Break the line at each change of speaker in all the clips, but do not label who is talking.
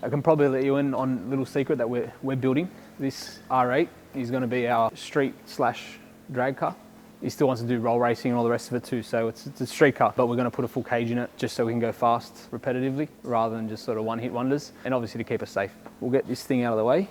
I can probably let you in on a little secret that we're building. This R8 is going to be our street / drag car. He still wants to do roll racing and all the rest of it too, so it's a street car, but we're going to put a full cage in it just so we can go fast repetitively rather than just sort of one-hit wonders, and obviously to keep us safe. We'll get this thing out of the way.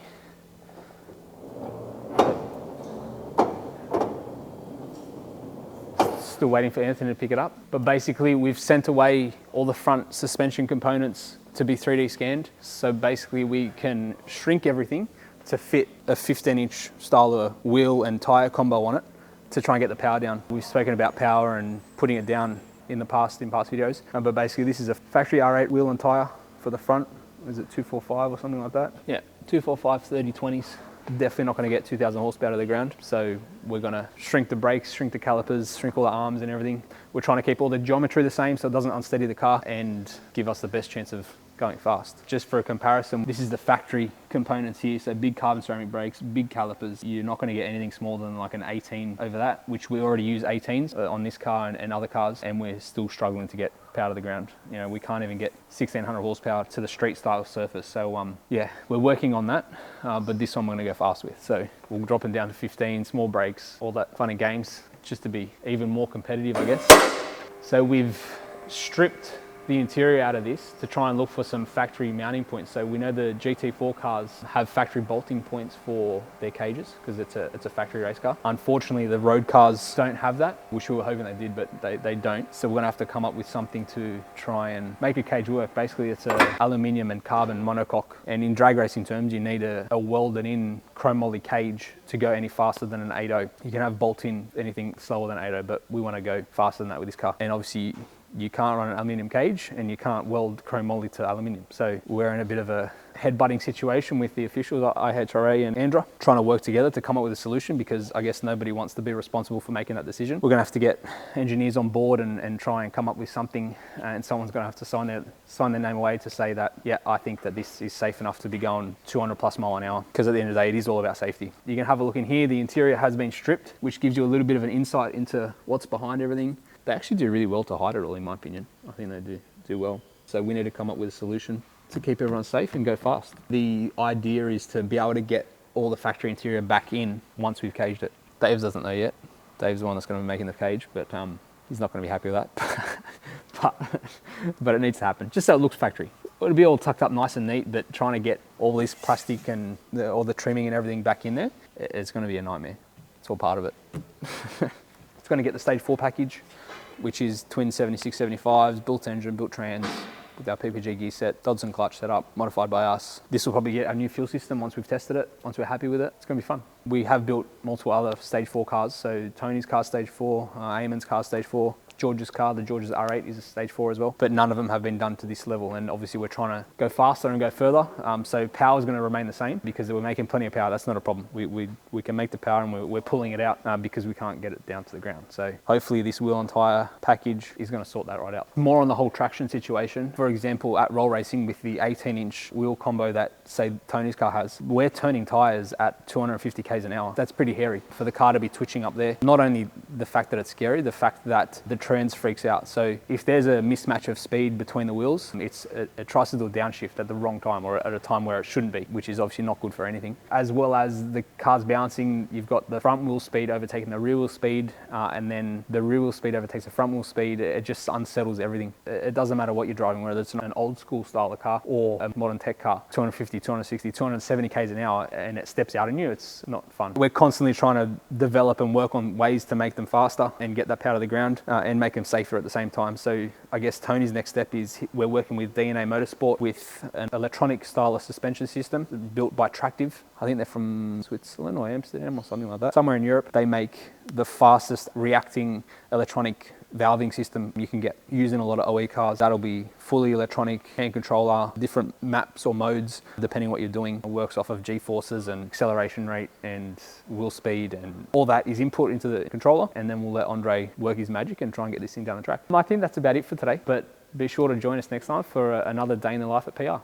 Still waiting for Anthony to pick it up, but basically we've sent away all the front suspension components to be 3D scanned, so basically we can shrink everything to fit a 15-inch style of wheel and tyre combo on it to try and get the power down. We've spoken about power and putting it down in past videos, but basically this is a factory R8 wheel and tyre for the front. Is it 245 or something like that? Yeah, 245 30/20s. Definitely not going to get 2,000 horsepower to the ground, so we're going to shrink the brakes, shrink the calipers, shrink all the arms and everything. We're trying to keep all the geometry the same so it doesn't unsteady the car and give us the best chance of going fast. Just for a comparison, this is the factory components here, so big carbon ceramic brakes, big calipers. You're not going to get anything smaller than like an 18 over that, which we already use 18s on this car and other cars, and we're still struggling to get power to the ground. You know, we can't even get 1,600 horsepower to the street style surface. So yeah, we're working on that, but this one we're going to go fast with. So we'll drop them down to 15, small brakes, all that fun and games, just to be even more competitive, I guess. So we've stripped the interior out of this to try and look for some factory mounting points. So we know the GT4 cars have factory bolting points for their cages because it's a factory race car. Unfortunately, the road cars don't have that, which we were hoping they did, but they don't. So we're gonna have to come up with something to try and make a cage work. Basically, it's a aluminium and carbon monocoque. And in drag racing terms, you need a welded in chrome moly cage to go any faster than an 8.0. You can have bolt in anything slower than 8.0, but we wanna go faster than that with this car. And obviously, you can't run an aluminium cage and you can't weld chrome moly to aluminium. So we're in a bit of a headbutting situation with the officials, IHRA and Andra, trying to work together to come up with a solution because I guess nobody wants to be responsible for making that decision. We're gonna have to get engineers on board and try and come up with something, and someone's gonna have to sign their name away to say that, yeah, I think that this is safe enough to be going 200 plus mile an hour, because at the end of the day, it is all about safety. You can have a look in here. The interior has been stripped, which gives you a little bit of an insight into what's behind everything. They actually do really well to hide it all, in my opinion. I think they do well. So we need to come up with a solution to keep everyone safe and go fast. The idea is to be able to get all the factory interior back in once we've caged it. Dave doesn't know yet. Dave's the one that's going to be making the cage, but he's not going to be happy with that. but it needs to happen, just so it looks factory. It'll be all tucked up nice and neat, but trying to get all this plastic and all the trimming and everything back in there, it's going to be a nightmare. It's all part of it. It's going to get the stage 4 package, which is twin 7675s, built engine, built trans, with our PPG gear set, Dodson clutch setup, modified by us. This will probably get our new fuel system once we've tested it, once we're happy with it. It's gonna be fun. We have built multiple other stage 4 cars, so Tony's car stage 4, Eamon's car stage 4, George's car, the George's R8 is a stage 4 as well, but none of them have been done to this level, and obviously we're trying to go faster and go further, so power is going to remain the same because we're making plenty of power. That's not a problem. We can make the power, and we're pulling it out because we can't get it down to the ground. So hopefully this wheel and tyre package is going to sort that right out. More on the whole traction situation. For example, at roll racing with the 18-inch wheel combo that, say, Tony's car has, we're turning tyres at 250 k's an hour. That's pretty hairy for the car to be twitching up there. Not only the fact that it's scary, the fact that the trans freaks out. So if there's a mismatch of speed between the wheels, it tries to do a downshift at the wrong time or at a time where it shouldn't be, which is obviously not good for anything. As well as the car's bouncing, you've got the front wheel speed overtaking the rear wheel speed, and then the rear wheel speed overtakes the front wheel speed. It just unsettles everything. It doesn't matter what you're driving, whether it's an old school style of car or a modern tech car, 250, 260, 270 k's an hour, and it steps out on you. It's not fun. We're constantly trying to develop and work on ways to make them faster and get that power to the ground and make them safer at the same time. So I guess Tony's next step is we're working with DNA Motorsport with an electronic style of suspension system built by Tractive. I think they're from Switzerland or Amsterdam or something like that. Somewhere in Europe, they make the fastest reacting electronic valving system you can get, using a lot of OE cars. That'll be fully electronic, hand controller, different maps or modes depending what you're doing. It works off of G-forces and acceleration rate and wheel speed, and all that is input into the controller, and then we'll let Andre work his magic and try and get this thing down the track. I think that's about it for today, but be sure to join us next time for another day in the life at PR.